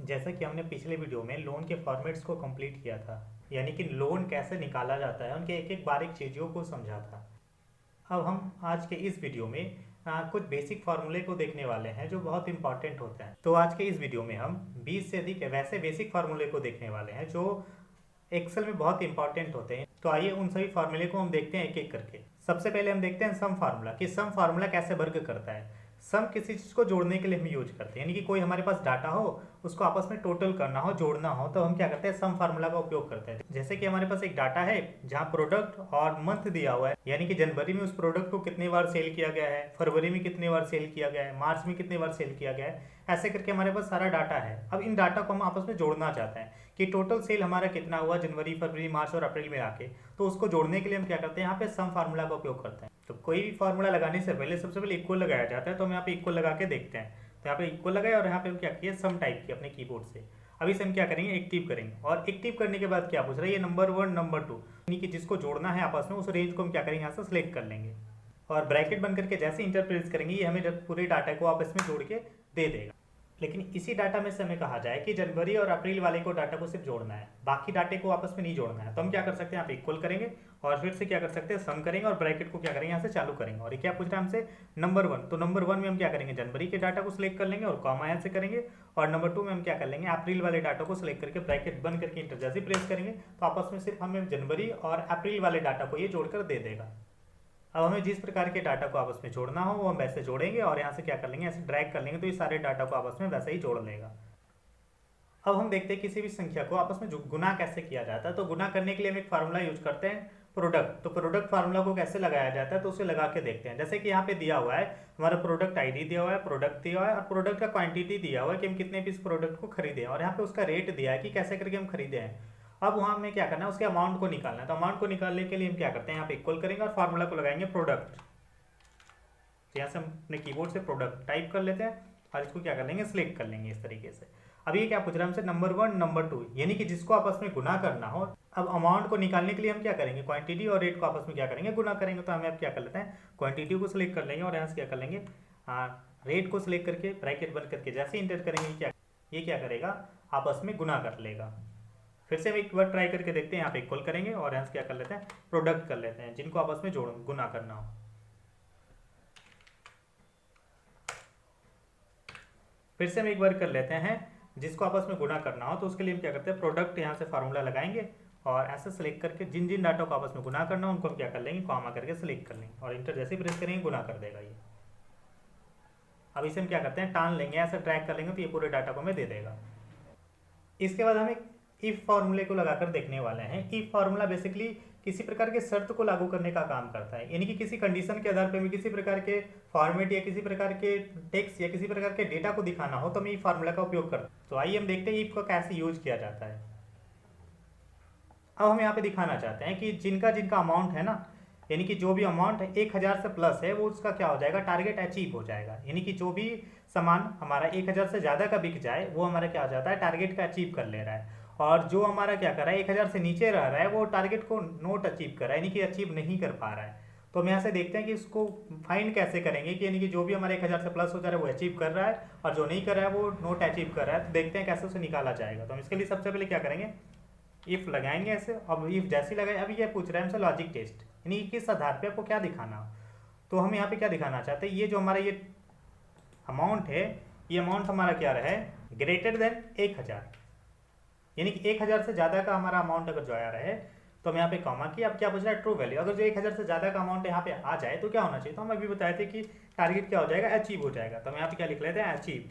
जैसा कि हमने पिछले वीडियो में लोन के फॉर्मेट्स को कंप्लीट किया था, यानी कि लोन कैसे निकाला जाता है, उनके एक एक बारीक चीज़ों को समझा था। अब हम आज के इस वीडियो में कुछ बेसिक फार्मूले को देखने वाले हैं जो बहुत इंपॉर्टेंट होते हैं। तो आज के इस वीडियो में हम 20 से अधिक वैसे बेसिक फार्मूले को देखने वाले हैं जो एक्सेल में बहुत इंपॉर्टेंट होते हैं। तो आइए उन सभी फार्मूले को हम देखते हैं एक एक करके। सबसे पहले हम देखते हैं सम फार्मूला, कि सम फार्मूला कैसे वर्क करता है। सम किसी चीज़ को जोड़ने के लिए हम यूज करते हैं, यानी कि कोई हमारे पास डाटा हो, उसको आपस में टोटल करना हो, जोड़ना हो, तो हम क्या करते हैं, सम फार्मूला का उपयोग करते हैं। जैसे कि हमारे पास एक डाटा है जहाँ प्रोडक्ट और मंथ दिया हुआ है, यानी कि जनवरी में उस प्रोडक्ट को कितनी बार सेल किया गया है, फरवरी में कितनी बार सेल किया गया है, मार्च में कितनी बार सेल किया गया है, ऐसे करके हमारे पास सारा डाटा है। अब इन डाटा को हम आपस में जोड़ना चाहते हैं कि टोटल सेल हमारा कितना हुआ जनवरी, फरवरी, मार्च और अप्रैल में आके। तो उसको जोड़ने के लिए हम क्या करते हैं, यहाँ पे सम फार्मूला का उपयोग करते हैं। तो कोई भी फार्मूला लगाने से पहले सबसे पहले इक्वल लगाया जाता है, तो हम यहाँ पे इक्वल लगा के देखते हैं। तो यहाँ पे इक्वल लगाए और यहाँ पे हम क्या किए, सम टाइप किया अपने कीबोर्ड से। अभी से हम क्या करेंगे, एक्टिव करेंगे। और एक्टिव करने के बाद क्या पूछ रहा है, ये नंबर 1 नंबर 2, यानी कि जिसको जोड़ना है आपस में, उस रेंज को हम क्या करेंगे, यहाँ से सिलेक्ट कर लेंगे। और ब्रैकेट बन करके जैसे इंटर प्रेस करेंगे, ये हमें पूरे डाटा को आपस में जोड़ के दे देगा। लेकिन इसी डाटा में से हमें कहा जाए कि जनवरी और अप्रैल वाले को डाटा को सिर्फ जोड़ना है, बाकी डाटे को आपस में नहीं जोड़ना है। तो हम क्या कर सकते हैं, यहाँ पे इक्वल करेंगे और फिर से क्या कर सकते हैं, सम करेंगे और ब्रैकेट को क्या करेंगे, यहाँ से चालू करेंगे। और ये क्या पूछ रहा है हमसे, नंबर 1। तो नंबर 1 में हम क्या करेंगे, जनवरी के डाटा को सिलेक्ट कर लेंगे और कॉमा यहाँ से करेंगे। और नंबर 2 में हम क्या कर लेंगे, अप्रैल वाले डाटा को सिलेक्ट करके ब्रैकेट बंद करके इंटर जैसे प्रेस करेंगे, तो आपस में सिर्फ हमें जनवरी और अप्रैल वाले डाटा को ये जोड़कर दे देगा। अब हमें जिस प्रकार के डाटा को आपस में जोड़ना हो वो हम वैसे जोड़ेंगे और यहाँ से क्या कर लेंगे, ऐसे ड्रैग कर लेंगे, तो ये सारे डाटा को आपस में वैसे ही जोड़ लेगा। अब हम देखते हैं किसी भी संख्या को आपस में गुना कैसे किया जाता है। तो गुना करने के लिए हम एक फार्मूला यूज करते हैं, प्रोडक्ट। तो प्रोडक्ट फार्मूला को कैसे लगाया जाता है, तो उसे लगा के देखते हैं। जैसे कि यहाँ पे दिया हुआ है हमारा प्रोडक्ट आईडी दिया हुआ है, प्रोडक्ट दिया हुआ है और प्रोडक्ट का क्वांटिटी दिया हुआ है कि हम कितने पीस प्रोडक्ट को खरीदे, और यहाँ पे उसका रेट दिया है कि कैसे करके हम खरीदे हैं। अब वहाँ हमें क्या करना है, उसके अमाउंट को निकालना है। तो अमाउंट को निकालने के लिए हम क्या करते हैं, यहाँ पे इक्वल करेंगे और फार्मूला को लगाएंगे प्रोडक्ट। तो यहाँ से हम अपने कीबोर्ड से प्रोडक्ट टाइप कर लेते हैं और इसको क्या कर लेंगे, सिलेक्ट कर लेंगे इस तरीके से। अब ये क्या पूछ रहा है हमसे, नंबर 1 नंबर 2, यानी कि जिसको आपस में गुना करना हो। अब अमाउंट को निकालने के लिए हम क्या करेंगे, क्वांटिटी और रेट को आपस में क्या करेंगे, गुना करेंगे। तो हमें अब क्या कर लेते हैं, क्वांटिटी को सिलेक्ट कर लेंगे और यहाँ से क्या कर लेंगे, रेट को सिलेक्ट करके ब्रैकेट बंद करके जैसे इंटर करेंगे, क्या ये क्या करेगा, आपस में गुना कर लेगा। फिर से हम एक बार ट्राई करके देखते हैं, यहाँ पे इक्वल करेंगे और यहाँ से क्या कर लेते हैं, प्रोडक्ट कर लेते हैं, जिनको आपस में जोड़ गुना करना हो। फिर से हम एक बार कर लेते हैं, जिसको आपस में गुना करना हो। तो उसके लिए हम क्या करते हैं, प्रोडक्ट यहाँ से फार्मूला लगाएंगे और ऐसे सेलेक्ट करके जिन जिन डाटा को आपस में गुना करना हो उनको हम क्या कर लेंगे, कॉमा करके सेलेक्ट कर लेंगे और इंटर जैसे प्रेस करेंगे गुना कर देगा ये। अब इसे हम क्या करते हैं, टान लेंगे, ऐसे ट्रैक कर लेंगे तो ये पूरे डाटा को हमें दे देगा। इसके बाद हम एक इफ फार्मूले को लगाकर देखने वाले हैं। इफ फार्मूला बेसिकली किसी प्रकार के शर्त को लागू करने का काम करता है, यानी कि किसी कंडीशन के आधार पर हमें किसी प्रकार के फॉर्मेट या किसी प्रकार के टेक्स्ट या किसी प्रकार के डेटा को दिखाना हो तो हम इफ फार्मूला का उपयोग करते हैं। तो आइए हम देखते हैं इफ को कैसे यूज किया जाता है। अब हम यहाँ पे दिखाना चाहते हैं कि जिनका जिनका अमाउंट है ना, यानी कि जो भी अमाउंट है 1000 से प्लस है, वो उसका क्या हो जाएगा, टारगेट अचीव हो जाएगा। यानी कि जो भी सामान हमारा 1000 से ज़्यादा का बिक जाए वो हमारा क्या हो जाता है, टारगेट का अचीव कर ले रहा है। और जो हमारा क्या कर रहा है, 1000 से नीचे रह रहा है, वो टारगेट को नोट अचीव कर रहा है, यानी कि अचीव नहीं कर पा रहा है। तो हम यहाँ से देखते हैं कि इसको फाइंड कैसे करेंगे, कि यानी कि जो भी हमारे 1000 से प्लस हो जा रहा है वो अचीव कर रहा है और जो नहीं कर रहा है वो नोट अचीव कर रहा है। तो देखते हैं कैसे उसे निकाला जाएगा। तो हम इसके लिए सबसे पहले क्या करेंगे, इफ लगाएंगे ऐसे। अब इफ जैसे लगाए, अभी ये पूछ रहा है हमसे लॉजिक टेस्ट, यानी किस आधार पे आपको क्या दिखाना हो। तो हम यहाँ पे क्या दिखाना चाहते हैं, ये जो हमारा ये अमाउंट है, ये अमाउंट हमारा क्या रहा है, ग्रेटर देन 1000, यानी कि 1000 से ज़्यादा का हमारा अमाउंट अगर जो आया रहे तो हम यहाँ पे कॉमा की। अब क्या पूछ रहा है, ट्रू वैल्यू। अगर जो 1000 से ज़्यादा का अमाउंट यहाँ पे आ जाए तो क्या होना चाहिए, तो हम अभी बताए थे कि टारगेट क्या हो जाएगा, अचीव हो जाएगा। तो हम यहाँ पे क्या लिख लेते हैं, अचीव,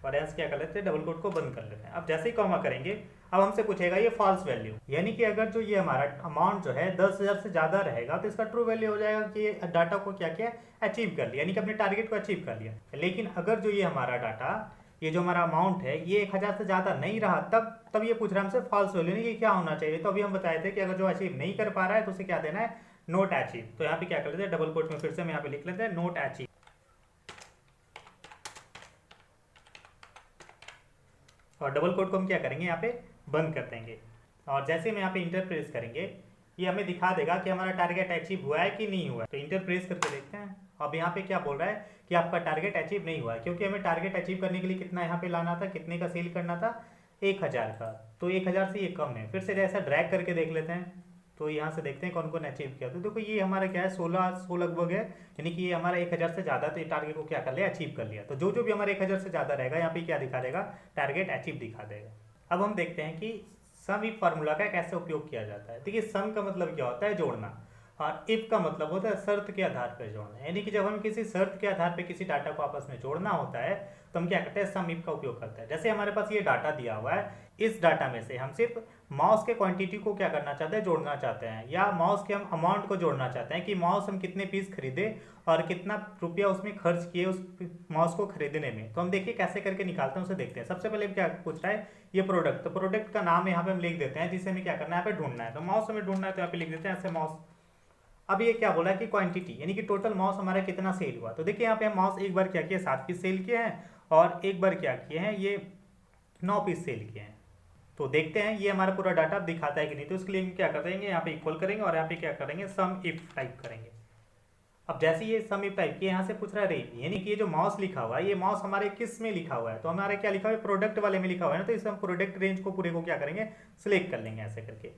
और यहाँ से क्या कर लेते हैं, डबल कोट को बंद कर लेते हैं। अब जैसे ही कॉमा करेंगे, अब हमसे पूछेगा ये फॉल्स वैल्यू, यानी कि अगर जो ये हमारा अमाउंट जो है 10,000 से ज़्यादा रहेगा तो इसका ट्रू वैल्यू हो जाएगा कि ये डाटा को क्या किया, अचीव कर लिया, यानी कि अपने टारगेट को अचीव कर लिया। लेकिन अगर जो ये हमारा डाटा, ये जो हमारा अमाउंट है, ये 1000 से ज़्यादा नहीं रहा, तब ये पूछ रहा है हमसे फॉल्स वैल्यू, नहीं कि क्या होना चाहिए। तो अभी हम बताए थे कि अगर जो अचीव नहीं कर पा रहा है तो उसे क्या देना है, नोट अचीव। तो यहाँ पे क्या कर लेते हैं, डबल कोट में फिर से हम यहाँ पे लिख लेते हैं नोट अचीव, और डबल कोट को हम क्या करेंगे, यहाँ पे बंद कर देंगे। और जैसे हम यहाँ पे इंटर प्रेस करेंगे, ये हमें दिखा देगा कि हमारा टारगेट अचीव हुआ है कि नहीं हुआ है। तो इंटर प्रेस करके देखते हैं। अब यहाँ पे क्या बोल रहा है कि आपका टारगेट अचीव नहीं हुआ है, क्योंकि हमें टारगेट अचीव करने के लिए कितना यहाँ पे लाना था, कितने का सेल करना था, 1000 का। तो 1000 से ये कम है। फिर से जैसा ड्रैग करके देख लेते हैं, तो यहाँ से देखते हैं कौन कौन अचीव किया। तो देखो ये हमारा क्या है, 1600 लगभग है, यानी कि ये हमारा 1000 से ज़्यादा, तो ये टारगेट को क्या कर लिया, अचीव कर लिया। तो जो जो भी हमारे 1000 से ज़्यादा रहेगा यहाँ पे क्या दिखा देगा, टारगेट अचीव दिखा देगा। अब हम देखते हैं कि सम इफ फार्मूला का कैसे उपयोग किया जाता है। देखिए सम का मतलब क्या होता है, जोड़ना, और इफ का मतलब होता है शर्त के आधार पर जोड़ना। यानी कि जब हम किसी शर्त के आधार पर किसी डाटा को आपस में जोड़ना होता है तो हम क्या करते हैं, सम इफ का उपयोग करते हैं। जैसे हमारे पास ये डाटा दिया हुआ है, इस डाटा में से हम सिर्फ माउस के क्वांटिटी को क्या करना चाहते हैं, जोड़ना चाहते हैं, या माउस के हम अमाउंट को जोड़ना चाहते हैं कि माउस हम कितने पीस खरीदे और कितना रुपया उसमें खर्च किए उस माउस को खरीदने में। तो हम देखिए कैसे करके निकालते हैं, उसे देखते हैं। सबसे पहले क्या पूछ रहा है, ये प्रोडक्ट, तो प्रोडक्ट का नाम यहाँ पे हम लिख देते हैं, जिसे हमें क्या करना है, यहाँ पे ढूंढना है। तो माउस हमें ढूंढना है, तो यहाँ पे लिख देते हैं ऐसे माउस। अब ये क्या बोला है कि क्वांटिटी, यानी कि टोटल माउस हमारा कितना सेल हुआ। तो देखिए यहाँ पे हम माउस एक बार क्या किया, 7 पीस सेल किए हैं, और एक बार क्या किए हैं, ये 9 पीस सेल किए हैं। तो देखते हैं ये हमारा पूरा डाटा दिखाता है कि नहीं। तो उसके लिए हम क्या करेंगे, यहाँ पे इक्वल करेंगे और यहाँ पे क्या करेंगे, सम इफ टाइप करेंगे। अब जैसे ये सम इफ टाइप किए, यहाँ से पूछ रहा है रेंज, यानी कि ये जो माउस लिखा हुआ है, ये माउस हमारे किस में लिखा हुआ है, तो हमारे क्या लिखा हुआ है, प्रोडक्ट वाले में लिखा हुआ है ना। तो इसे हम प्रोडक्ट रेंज को पूरे को क्या करेंगे, सिलेक्ट कर लेंगे ऐसे करके,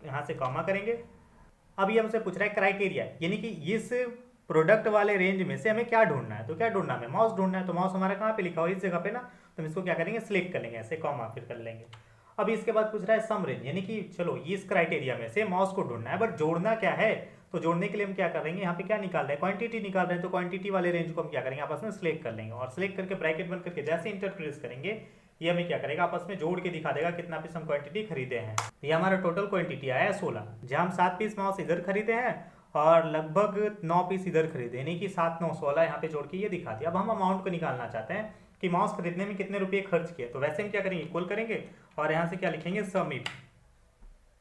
यहाँ से कॉमा करेंगे। अब ये हमसे पूछ रहा है क्राइटेरिया, यानी कि इस प्रोडक्ट वाले रेंज में से हमें क्या ढूंढना है। तो क्या ढूंढना है, माउस ढूंढना है। तो माउस हमारा कहाँ पे लिखा हुआ है, इस जगह पे ना। तो हम इसको क्या करेंगे, सिलेक्ट कर लेंगे ऐसे, कॉमा फिर कर लेंगे। अब इसके बाद पूछ रहा है सम रेंज, यानी कि चलो इस क्राइटेरिया में से माउस को ढूंढना है, बट जोड़ना क्या है। तो जोड़ने के लिए हम क्या करेंगे, यहाँ पे क्या निकाल रहे हैं, क्वांटिटी निकाल रहे हैं। तो क्वांटिटी वाले रेंज को हम क्या करेंगे, आपस में सिलेक्ट कर लेंगे, और सिलेक्ट करके ब्रैकेट बंद करके जैसे इंटर प्रेस करेंगे, ये हमें क्या करेगा, आपस में जोड़ के दिखा देगा कितना पीस हम क्वांटिटी खरीदे हैं। ये हमारा टोटल क्वांटिटी आया है 16, जहाँ हम 7 पीस माउस इधर खरीदे हैं और लगभग 9 पीस इधर खरीदे, यानी कि 7 9 16 यहाँ पे जोड़ के ये दिखा दिया। अब हम अमाउंट को निकालना चाहते हैं कि माउस खरीदने में कितने रुपये खर्च किए। तो वैसे हम क्या करेंगे, इक्वल करेंगे और यहाँ से क्या लिखेंगे, सम इफ।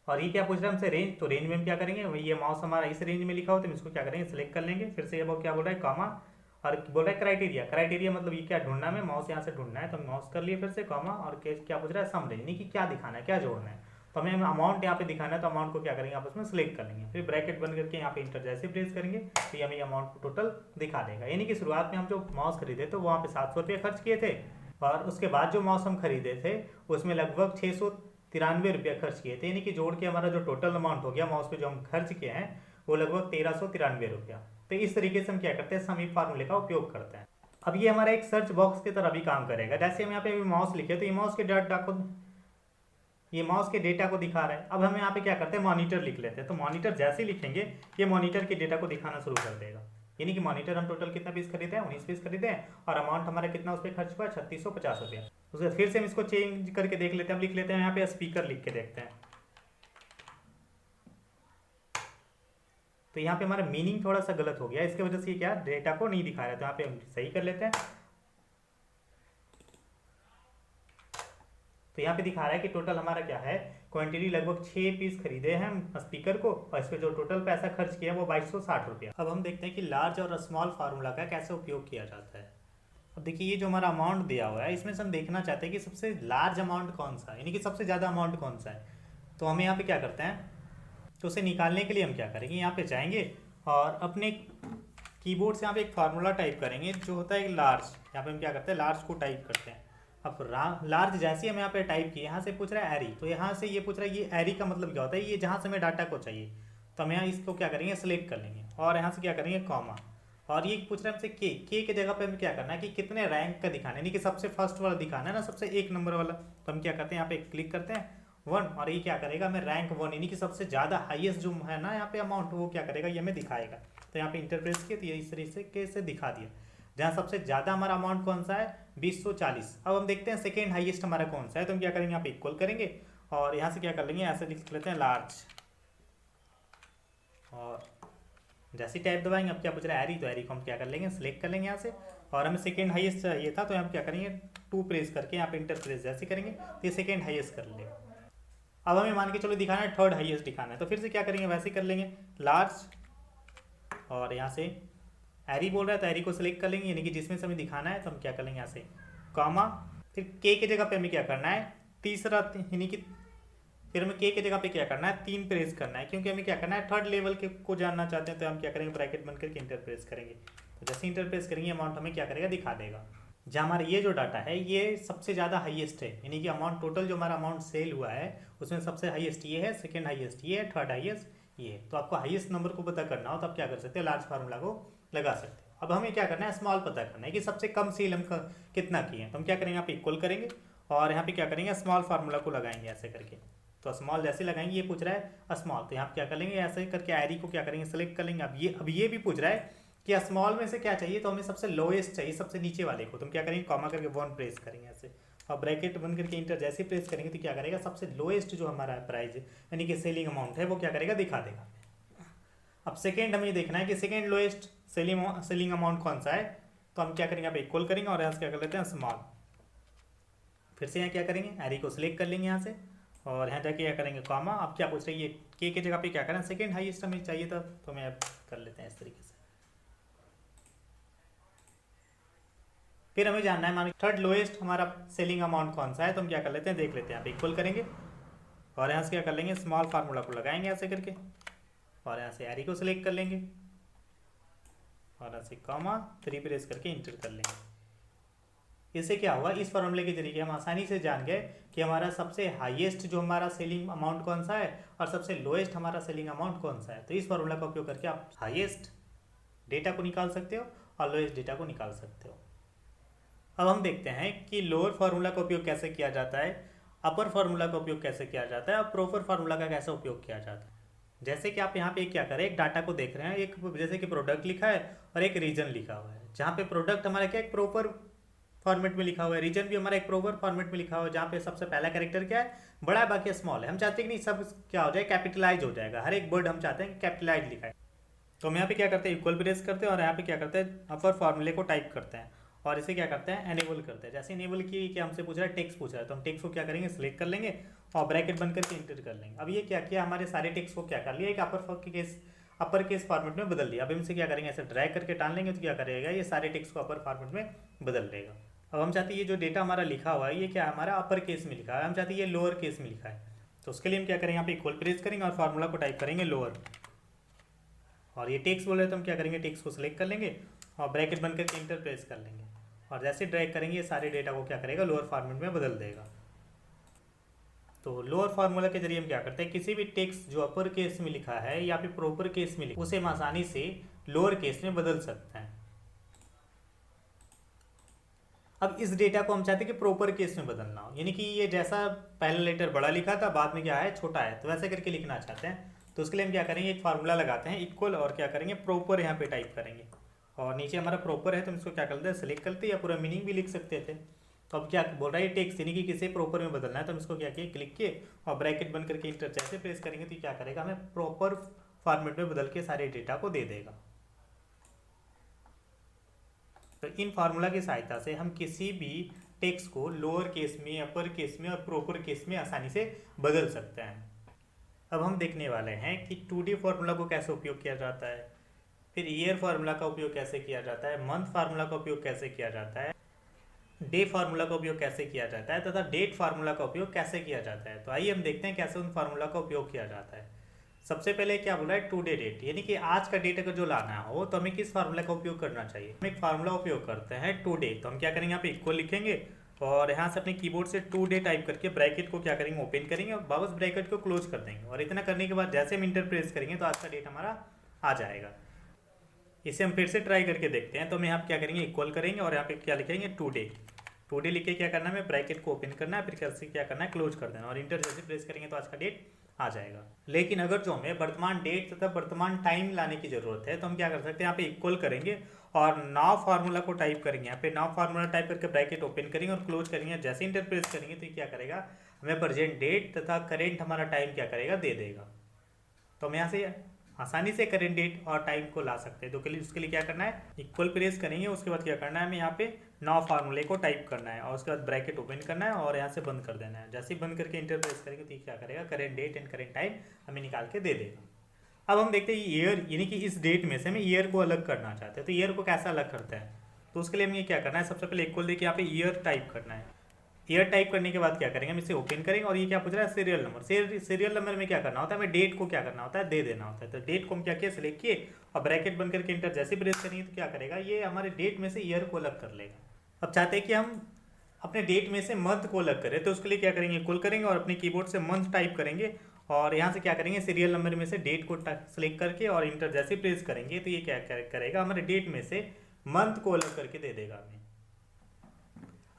और ये क्या पूछ रहा है हमसे, रेंज। तो रेंज में हम क्या करेंगे, वही ये माउस हमारा इस रेंज में लिखा हो, तो हम इसको क्या करेंगे, सिलेक्ट कर लेंगे। फिर से ये क्या बोल रहा है, कॉमा, और बोल रहा है क्राइटेरिया। क्राइटेरिया मतलब ये क्या ढूंढना है, माउस यहाँ से ढूंढना है। तो हम माउस कर लिए फिर से कॉमा, और क्या पूछ रहा है, सम रेंज, यानी कि क्या दिखाना है, क्या जोड़ना है। तो हमें अमाउंट यहाँ पे दिखाना है, तो अमाउंट को क्या करेंगे, आपस में सिलेक्ट कर लेंगे। फिर ब्रैकेट बंद करके यहाँ पे इंटर जैसे प्रेस करेंगे, तो ये हमें अमाउंट को टोटल दिखा देगा। यानी कि शुरुआत में हम जो माउस खरीदे तो वहाँ पे 700 रुपये खर्च किए थे, और उसके बाद जो माउस हम खरीदे थे उसमें लगभग 693 रुपये खर्च किए थे। यानी कि जोड़ के हमारा जो टोटल अमाउंट हो गया माउस पे जो हम खर्च किए हैं वो लगभग 1393 रुपया। तो इस तरीके से हम क्या करते हैं, सम इफ फार्मूले का उपयोग करते हैं। अब ये हमारा एक सर्च बॉक्स की तरह भी काम करेगा। जैसे हम यहाँ पे माउस लिखे तो ये माउस के डेटा को दिखा रहा है। अब हम यहाँ पे क्या करते हैं, मॉनिटर लिख लेते हैं। तो मॉनिटर जैसे ही लिखेंगे ये मॉनिटर के डेटा को दिखाना शुरू कर देगा। यानी कि मॉनिटर हम टोटल कितना पीस खरीदे हैं, 19 पीस खरीदे हैं, और अमाउंट हमारा कितना उस पर खर्च हुआ है, 3650 रुपया। उसके फिर से हम इसको चेंज करके देख लेते हैं। हम लिख लेते हैं यहाँ पे स्पीकर लिख के देखते हैं। तो यहाँ पे हमारा मीनिंग थोड़ा सा गलत हो गया, इसके वजह से ये क्या डेटा को नहीं दिखा रहा है। तो यहाँ पे हम सही कर लेते हैं। तो यहाँ पे दिखा रहा है कि टोटल हमारा क्या है, क्वांटिटी लगभग 6 पीस खरीदे हैं हम स्पीकर को, और इस पर जो टोटल पैसा खर्च किया वो 2260 रुपया। अब हम देखते हैं कि लार्ज और स्मॉल फार्मूला का कैसे उपयोग किया जाता है। अब देखिए ये जो हमारा अमाउंट दिया हुआ है इसमें से हम देखना चाहते हैं कि सबसे लार्ज अमाउंट कौन सा है, यानी कि सबसे ज़्यादा अमाउंट कौन सा है। तो हम यहाँ पे क्या करते हैं, तो उसे निकालने के लिए हम क्या करेंगे, यहाँ पे जाएंगे और अपने कीबोर्ड से यहाँ पे एक फार्मूला टाइप करेंगे जो होता है लार्ज। यहाँ पे हम क्या करते हैं, लार्ज को टाइप करते हैं। अब लार्ज जैसे हम यहाँ पे टाइप किए, यहाँ से पूछ रहा है एरी, तो यहाँ से ये पूछ रहा है ये एरी का मतलब क्या होता है, ये जहाँ से हमें डाटा को चाहिए। तो हम यहाँ इसको क्या करेंगे, सिलेक्ट कर लेंगे, और यहाँ से क्या करेंगे, कॉमा। और ये पूछ रहा है हमसे के के जगह पे हमें क्या करना है कि कितने रैंक का दिखाना है, यानी कि सबसे फर्स्ट वाला दिखाना है ना, सबसे 1 नंबर वाला। तो हम क्या करते हैं, यहाँ पे क्लिक करते हैं 1, और ये क्या करेगा, हमें रैंक 1 यानी कि सबसे ज़्यादा हाईएस्ट जो है ना यहाँ पे अमाउंट, वो क्या करेगा, ये हमें दिखाएगा। तो यहाँ पे इंटर प्रेस किया तो ये इस तरीके से दिखा दिया। जहाँ सबसे ज़्यादा हमारा अमाउंट कौन सा है, 2040। अब हम देखते हैं सेकेंड हाईएस्ट हमारा कौन सा है। तो हम क्या करेंगे, यहाँ पे इक्वल करेंगे और यहाँ से क्या कर लेंगे, ऐसे लिख लेते हैं लार्ज, और जैसे टैब दबाएंगे। अब क्या पूछ रहा है एरी, तो एरी को हम क्या कर लेंगे, सिलेक्ट कर लेंगे यहाँ से, और हमें सेकेंड हाईएस्ट चाहिए था तो हम क्या करेंगे 2 प्रेस करके यहाँ पे इंटर प्रेस जैसे करेंगे तो ये सेकेंड हाईएस्ट कर लेंगे। अब हमें मान के चलो दिखाना है थर्ड हाईएस्ट दिखाना है, तो फिर से क्या करेंगे, वैसे कर लेंगे लार्ज, और यहाँ से एरी बोल रहा है तो एरी को सिलेक्ट कर लेंगे, यानी कि जिसमें से हमें दिखाना है। तो हम क्या कर लेंगे, यहाँ से कॉमा, फिर के जगह पे हमें क्या करना है, तीसरा, यानी कि फिर हमें के जगह पे क्या करना है, 3 प्रेस करना है, क्योंकि हमें क्या करना है, थर्ड लेवल के को जानना चाहते हैं। तो हम क्या करेंगे, ब्रैकेट बन करके इंटर प्रेस करेंगे। तो जैसे इंटर प्रेस करेंगे अमाउंट हमें क्या करेगा, दिखा देगा। जहाँ हमारा ये जो डाटा है ये सबसे ज़्यादा हाईएस्ट है, यानी कि अमाउंट टोटल जो हमारा अमाउंट सेल हुआ है उसमें सबसे हाईएस्ट ये है, सेकंड हाईएस्ट ये है, थर्ड हाईएस्ट ये है। तो आपको हाईएस्ट नंबर को पता करना हो तो आप क्या कर सकते हो, लार्ज फार्मूला को लगा सकते हो। अब हमें क्या करना है, स्मॉल पता करना है कि सबसे कम सेल हम कितना किए हैं। तो हम क्या करेंगे, यहाँ पे इक्वल करेंगे और यहाँ पे क्या करेंगे, स्मॉल फार्मूला को लगाएंगे ऐसे करके। तो स्मॉल जैसे लगाएंगे, ये पूछ रहा है स्मॉल, तो यहाँ पे क्या करेंगे, ऐसे करके आईडी को क्या करेंगे, सेलेक्ट कर लेंगे। अब ये भी पूछ रहा है कि स्मॉल में से क्या चाहिए, तो हमें सबसे लोएस्ट चाहिए, सबसे नीचे वाले को। तुम क्या करेंगे, कॉमा करके 1 प्रेस करेंगे ऐसे, और ब्रैकेट बंद करके इंटर जैसे प्रेस करेंगे तो क्या करेगा, सबसे लोएस्ट जो हमारा प्राइस यानी कि सेलिंग अमाउंट है वो क्या करेगा, दिखा देगा। अब सेकेंड हमें देखना है कि सेकेंड लोएस्ट सेलिंग अमाउंट कौन सा है। तो हम क्या करेंगे, यहाँ पे इक्वल करेंगे और यहाँ से क्या कर लेते हैं, स्मॉल। फिर से यहाँ क्या करेंगे, एरी को सिलेक्ट कर लेंगे यहाँ से और यहाँ जाके क्या करेंगे, कॉमा। अब क्या पूछ रही है, के जगह पे क्या करें, सेकेंड हाईएस्ट हमें चाहिए था, तो हमें अब कर लेते हैं इस तरीके से। फिर हमें जानना है, मान थर्ड लोएस्ट हमारा सेलिंग अमाउंट कौन सा है। तो हम क्या कर लेते हैं, देख लेते हैं। यहाँ पे इक्वल करेंगे और यहाँ से क्या कर लेंगे, स्मॉल फार्मूला को लगाएंगे ऐसे करके और यहाँ से एरी को सिलेक्ट कर लेंगे और यहाँ से कॉमा 3 प्रेस करके इंटर कर लेंगे। इससे क्या हुआ, इस फॉर्मूले के जरिए हम आसानी से जान गए कि हमारा सबसे हाईएस्ट जो हमारा सेलिंग अमाउंट कौन सा है और सबसे लोएस्ट हमारा सेलिंग अमाउंट कौन सा है। तो इस फॉर्मूला का उपयोग करके आप हाईएस्ट डेटा को निकाल सकते हो और लोएस्ट डेटा को निकाल सकते हो। अब हम देखते हैं कि लोअर फार्मूला का उपयोग कैसे किया जाता है, अपर फार्मूला का उपयोग कैसे किया जाता है और प्रॉपर फार्मूला का कैसे उपयोग किया जाता है। जैसे कि आप यहाँ पे क्या करें, एक डाटा को देख रहे हैं, एक जैसे कि प्रोडक्ट लिखा है और एक रीजन लिखा हुआ है। जहाँ पे प्रोडक्ट हमारा क्या एक प्रॉपर फॉर्मेट में लिखा हुआ है, रीजन भी हमारा एक प्रॉपर फॉर्मेट में लिखा हुआ है, जहाँ पे सबसे पहला कैरेक्टर क्या है, बड़ा है, बाकी स्मॉल है। हम चाहते हैं कि नहीं सब क्या हो जाए, कैपिटलाइज हो जाएगा, हर एक वर्ड हम चाहते हैं कि कैपिटलाइज लिखा है। तो हम यहाँ पे क्या करते हैं, इक्वल प्रेस करते हैं और यहाँ पे क्या करते हैं, अपर फार्मूले को टाइप करते हैं और इसे क्या करते हैं, एनेबल करते हैं। जैसे एनेबल की कि हमसे पूछ रहा है, टेक्स्ट पूछ रहा है, तो हम टेक्स्ट को क्या करेंगे, सिलेक्ट कर लेंगे और ब्रैकेट बंद करके इंटर कर लेंगे। अब ये क्या किया, हमारे सारे टेक्स्ट को क्या कर लिया, एक अपर केस फॉर्मेट में बदल दिया। अब इनसे क्या करेंगे, ऐसे ड्रैग करके टान लेंगे तो क्या करेगा, ये सारे टेक्स्ट को अपर फॉर्मेट में बदल देगा। अब हम चाहते हैं ये जो डेटा हमारा लिखा हुआ है ये क्या हमारा अपर केस में लिखा है, हम चाहते हैं ये लोअर केस में लिखा है। तो उसके लिए हम क्या करेंगे, यहाँ पे इक्वल प्रेस करेंगे और फार्मूला को टाइप करेंगे लोअर, और ये टेक्स्ट बोल रहे तो हम क्या करेंगे, टेक्स्ट को सिलेक्ट कर लेंगे और ब्रैकेट बंद करके इंटर प्रेस कर लेंगे और जैसे ड्रैग करेंगे ये सारे डेटा को क्या करेगा, लोअर फॉर्मेट में बदल देगा। तो लोअर फार्मूला के जरिए हम क्या करते हैं, किसी भी टेक्स्ट जो अपर केस में लिखा है या फिर प्रॉपर केस में लिखा उसे हम आसानी से लोअर केस में बदल सकते हैं। अब इस डेटा को हम चाहते हैं कि प्रॉपर केस में बदलना हो, यानी कि ये जैसा पहला लेटर बड़ा लिखा था बाद में क्या है, छोटा है, तो वैसे करके लिखना चाहते हैं। तो उसके लिए हम क्या करेंगे, एक फार्मूला लगाते हैं इक्वल और क्या करेंगे, प्रॉपर यहाँ पे टाइप करेंगे और नीचे हमारा प्रॉपर है तो हम इसको क्या करते हैं, सेलेक्ट करते या पूरा मीनिंग भी लिख सकते थे। तो अब क्या बोल रहा है, टेक्स्ट यानी कि किसे प्रॉपर में बदलना है, तो हम इसको क्या किए, क्लिक किए और ब्रैकेट बंद करके इंटर जैसे प्रेस करेंगे तो क्या करेगा, हमें प्रॉपर फॉर्मेट में बदल के सारे डेटा को दे देगा। तो इन फार्मूला की सहायता से हम किसी भी टेक्स्ट को लोअर केस में, अपर केस में और प्रॉपर केस में आसानी से बदल सकते हैं। अब हम देखने वाले हैं कि 2D फार्मूला को कैसे उपयोग किया जाता है, फिर ईयर फार्मूला का उपयोग कैसे किया जाता है, मंथ फार्मूला का उपयोग कैसे किया जाता है, डे फार्मूला का उपयोग कैसे किया जाता है तथा डेट फार्मूला का उपयोग कैसे किया जाता है। तो आइए हम देखते हैं कैसे उन फार्मूला का उपयोग किया जाता है। सबसे पहले क्या बोल रहा है, टू डे डेट, यानी कि आज का डेट अगर जो लाना हो तो हमें किस फार्मूला का उपयोग करना चाहिए। हम एक फार्मूला उपयोग करते हैं टू डे, तो हम क्या करेंगे, यहाँ पे इक्वल लिखेंगे और यहाँ से अपने कीबोर्ड से टू डे टाइप करके ब्रैकेट को क्या करेंगे, ओपन करेंगे और वापस ब्रैकेट को क्लोज कर देंगे। और इतना करने के बाद जैसे हम इंटर प्रेस करेंगे तो आज का डेट हमारा आ जाएगा। इसे हम फिर से ट्राई करके देखते हैं। तो हम यहाँ पे क्या करेंगे, इक्वल करेंगे और यहाँ पे क्या लिखेंगे, टू डे लिख के क्या करना है, हमें ब्रैकेट को ओपन करना है, फिर कैसे क्या करना है, क्लोज कर देना और इंटर जैसे प्रेस करेंगे तो आज का डेट आ जाएगा। लेकिन अगर जो हमें वर्तमान डेट तथा वर्तमान टाइम लाने की जरूरत है तो हम क्या कर सकते हैं, यहाँ पे इक्वल करेंगे और नाउ फार्मूला को टाइप करेंगे। यहाँ पे नाउ फार्मूला टाइप करके ब्रैकेट ओपन करेंगे और क्लोज करेंगे। जैसे इंटर प्रेस करेंगे तो क्या करेगा, हमें प्रेजेंट डेट तथा करेंट हमारा टाइम क्या करेगा, दे देगा। तो हम यहाँ से आसानी से करेंट डेट और टाइम को ला सकते हैं। तो उसके लिए क्या करना है, इक्वल प्रेस करेंगे, उसके बाद क्या करना है, हमें यहाँ पे नाउ फार्मूले को टाइप करना है और उसके बाद ब्रैकेट ओपन करना है और यहाँ से बंद कर देना है। जैसे ही बंद करके इंटर प्रेस करेंगे तो क्या करेगा, current date and current time हमें निकाल के दे देगा। अब हम देखते हैं ईयर, यानी कि इस डेट में से हमें ईयर को अलग करना चाहते हैं। तो ईयर को कैसे अलग करते हैं, तो उसके लिए हमें क्या करना है, सबसे पहले इक्वल देखिए यहाँ पे ईयर टाइप करना है ईयर टाइप करने के बाद क्या करेंगे, हम इसे ओपन करेंगे और ये क्या पूछ रहा है, सीरियल नंबर। सीरियल नंबर में क्या करना होता है, हमें डेट को क्या करना होता है, दे देना होता है। तो डेट को हम क्या किए, सिलेक्ट किए और ब्रैकेट बंद करके इंटर जैसे प्रेस करेंगे तो क्या करेगा, ये हमारे डेट में से ईयर को अलग कर लेगा। अब चाहते हैं कि हम अपने डेट में से मंथ को अलग करें, तो उसके लिए क्या करेंगे, इक्वल करेंगे और अपने कीबोर्ड से मंथ टाइप करेंगे और यहाँ से क्या करेंगे, सीरियल नंबर में से डेट को सिलेक्ट करके और इंटर जैसे प्रेस करेंगे तो ये क्या करेगा, हमारे डेट में से मंथ को अलग करके दे देगा हमें।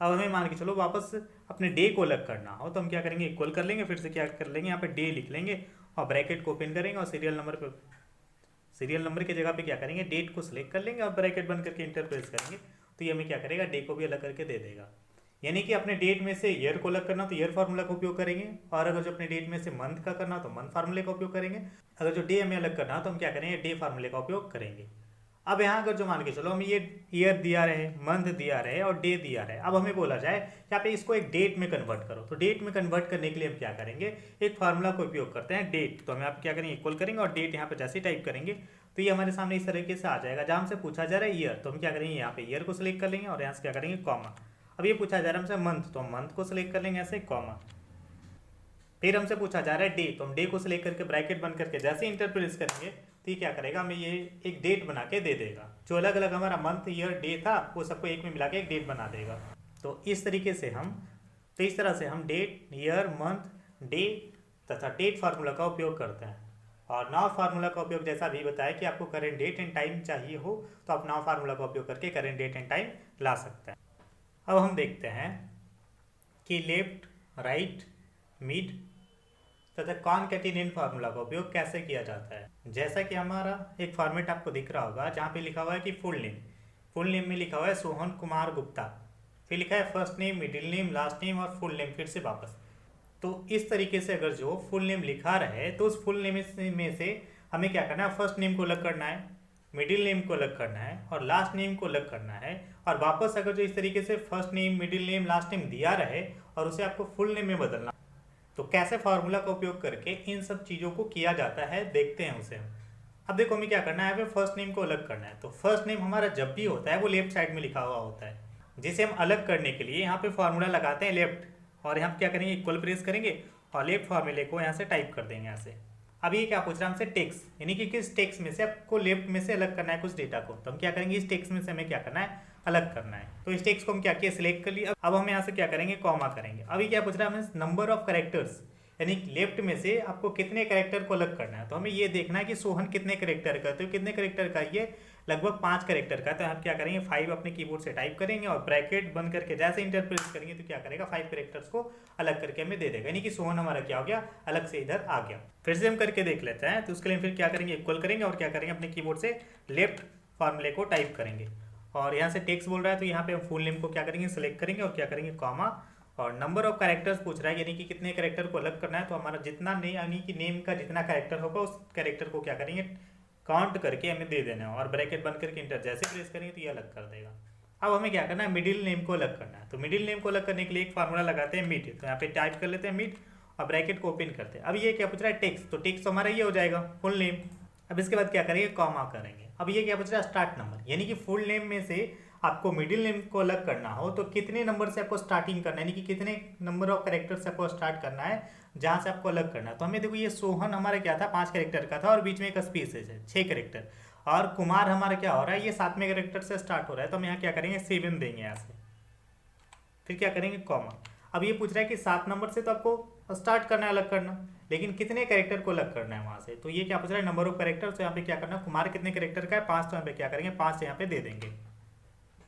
अब हमें मान के चलो वापस अपने डे को अलग करना हो तो हम क्या करेंगे, इक्वल कर लेंगे, फिर से क्या कर लेंगे, यहाँ पे डे लिख लेंगे और ब्रैकेट को ओपन करेंगे और सीरियल नंबर की जगह पे क्या करेंगे, डेट को सिलेक्ट कर लेंगे और ब्रैकेट बंद करके इंटर प्रेस करेंगे तो ये हमें क्या करेगा, डे को भी अलग करके दे देगा। यानी कि अपने डेट में से ईयर को अलग करना तो ईयर फार्मूला का उपयोग करेंगे, और अगर जो अपने डेट में से मंथ का करना तो मंथ फार्मूले का उपयोग करेंगे। अगर जो डे हमें अलग करना तो हम क्या करेंगे, डे फार्मूले का उपयोग करेंगे। अब यहाँ अगर जो मान के चलो हम ये ईयर दिया रहे, मंथ दिया रहे और डे दिया रहे, अब हमें बोला जाए यहाँ पे इसको एक डेट में कन्वर्ट करो, तो डेट में कन्वर्ट करने के लिए हम क्या करेंगे, एक फार्मूला का उपयोग करते हैं डेट। तो हम यहाँ पे क्या करेंगे, इक्वल करेंगे और डेट यहाँ पे जैसे टाइप करेंगे तो ये हमारे सामने इस तरीके से आ जाएगा। जहाँ हमसे पूछा जा रहा है ईयर तो हम क्या करेंगे, यहाँ पे ईयर को सिलेक्ट कर लेंगे और यहाँ से क्या करेंगे, कॉमा। अब ये पूछा जा रहा है हमसे मंथ तो हम मंथ को सिलेक्ट कर लेंगे ऐसे, कॉमा। फिर हमसे पूछा जा रहा है डे तो हम डे को सिलेक्ट करके ब्रैकेट बंद करके जैसे इंटर प्रेस करेंगे तो ये क्या करेगा, हमें ये एक डेट बना के दे देगा। जो अलग अलग हमारा मंथ ईयर डे था वो सबको एक में मिला के एक डेट बना देगा। तो इस तरीके से इस तरह से हम डेट, ईयर, मंथ, डे तथा डेट फार्मूला का उपयोग करते हैं। और नाउ फार्मूला का उपयोग जैसा अभी बताया कि आपको करेंट डेट एंड टाइम चाहिए हो तो आप नाउ फार्मूला का उपयोग करके करेंट डेट एंड टाइम ला सकते हैं। अब हम देखते हैं कि लेफ्ट, राइट, मिड तथा कॉनकैटिनेट फार्मूला का उपयोग कैसे किया जाता है। जैसा कि हमारा एक फॉर्मेट आपको दिख रहा होगा जहाँ पे लिखा हुआ है कि फुल नेम में लिखा हुआ है सोहन कुमार गुप्ता, फिर लिखा है first name, middle name, last name और फुल नेम फिर से वापस। तो इस तरीके से अगर जो फुल नेम लिखा रहे तो उस फुल नेम में से हमें क्या करना है, फर्स्ट नेम को अलग करना है, मिडिल नेम को अलग करना है और लास्ट नेम को अलग करना है। और वापस अगर जो इस तरीके से first name, middle name, last name दिया रहे और उसे आपको फुल नेम में बदलना, तो कैसे फार्मूला का उपयोग करके इन सब चीज़ों को किया जाता है देखते हैं उसे। अब देखो हमें क्या करना है, फर्स्ट नेम को अलग करना है। तो फर्स्ट नेम हमारा जब भी होता है वो लेफ्ट साइड में लिखा हुआ होता है, जिसे हम अलग करने के लिए यहाँ पे फार्मूला लगाते हैं लेफ्ट, और यहाँ क्या करेंगे, इक्वल प्रेस करेंगे और लेफ्ट फार्मूले को यहाँ से टाइप कर देंगे यहाँ से। अब ये क्या पूछ रहा है हमसे, टेक्स, यानी कि किस टेक्स में से आपको लेफ्ट में से अलग करना है कुछ डेटा को। तो हम क्या करेंगे, इस टेक्स में से हमें क्या करना है, अलग करना है। तो इस टेक्स को हम क्या किया, सिलेक्ट कर लिया। अब हम यहाँ से क्या करेंगे, कॉमा करेंगे। अभी क्या पूछ रहा है हमें, नंबर ऑफ कैरेक्टर्स, यानी लेफ्ट में से आपको कितने कैरेक्टर को अलग करना है। तो हमें ये देखना है कि सोहन कितने कैरेक्टर का, तो कितने कैरेक्टर का, ये लगभग 5 कैरेक्टर का। तो हम क्या करेंगे, 5 अपने कीबोर्ड से टाइप करेंगे और ब्रैकेट बंद करके जैसे इंटर प्रेस करेंगे तो क्या करेगा, 5 कैरेक्टर्स को अलग करके हमें दे देगा। यानी कि सोहन हमारा क्या हो गया, अलग से इधर आ गया। फिर से हम करके देख लेते हैं। तो उसके लिए फिर क्या करेंगे, इक्वल करेंगे और क्या करेंगे, अपने कीबोर्ड से लेफ्ट फार्मूले को टाइप करेंगे और यहाँ से टेक्स्ट बोल रहा है तो यहाँ पे हम फुल नेम को क्या करेंगे, सिलेक्ट करेंगे और क्या करेंगे, कॉमा। और नंबर ऑफ कैरेक्टर्स पूछ रहा है, यानी कि कितने कैरेक्टर को अलग करना है। तो हमारा जितना नेम, यानी कि नेम का जितना कैरेक्टर होगा उस कैरेक्टर को क्या करेंगे, काउंट करके हमें दे देना है और ब्रैकेट बंद करके इंटर जैसे प्रेस करेंगे तो ये अलग कर देगा। अब हमें क्या करना है, मिडिल नेम को अलग करना है। तो मिडिल नेम को अलग करने के लिए एक फार्मूला लगाते हैं मिड, तो यहाँ पे टाइप कर लेते हैं मिड और ब्रैकेट को ओपन करते हैं। अब ये क्या पूछ रहा है, टेक्स्ट, तो टेक्स्ट तो हमारा ये हो जाएगा फुल नेम। अब इसके बाद क्या करेंगे, कॉमा करेंगे। अब ये क्या पूछ रहा है, स्टार्ट नंबर, यानी कि फुल नेम में से आपको मिडिल नेम को अलग करना हो तो कितने नंबर से आपको स्टार्टिंग करना है, यानी कि कितने नंबर ऑफ कैरेक्टर से आपको स्टार्ट करना है जहाँ से आपको अलग करना है। तो हमें देखो ये सोहन हमारा क्या था, 5 कैरेक्टर का था और बीच में एक स्पेसेज है 6 कैरेक्टर, और कुमार हमारा क्या हो रहा है, ये 7वें कैरेक्टर से स्टार्ट हो रहा है। तो हम यहाँ क्या करेंगे, 7 देंगे यहाँ से, फिर क्या करेंगे, कॉमा। अब ये पूछ रहा है कि 7 नंबर से तो आपको स्टार्ट करना है अलग करना, लेकिन कितने कैरेक्टर को अलग करना है वहाँ से। तो ये क्या पूछ रहा है, नंबर ऑफ कैरेक्टर। तो यहाँ पे क्या करना है, कुमार कितने कैरेक्टर का है, 5, तो यहाँ पे क्या करेंगे, 5 यहाँ पे दे देंगे।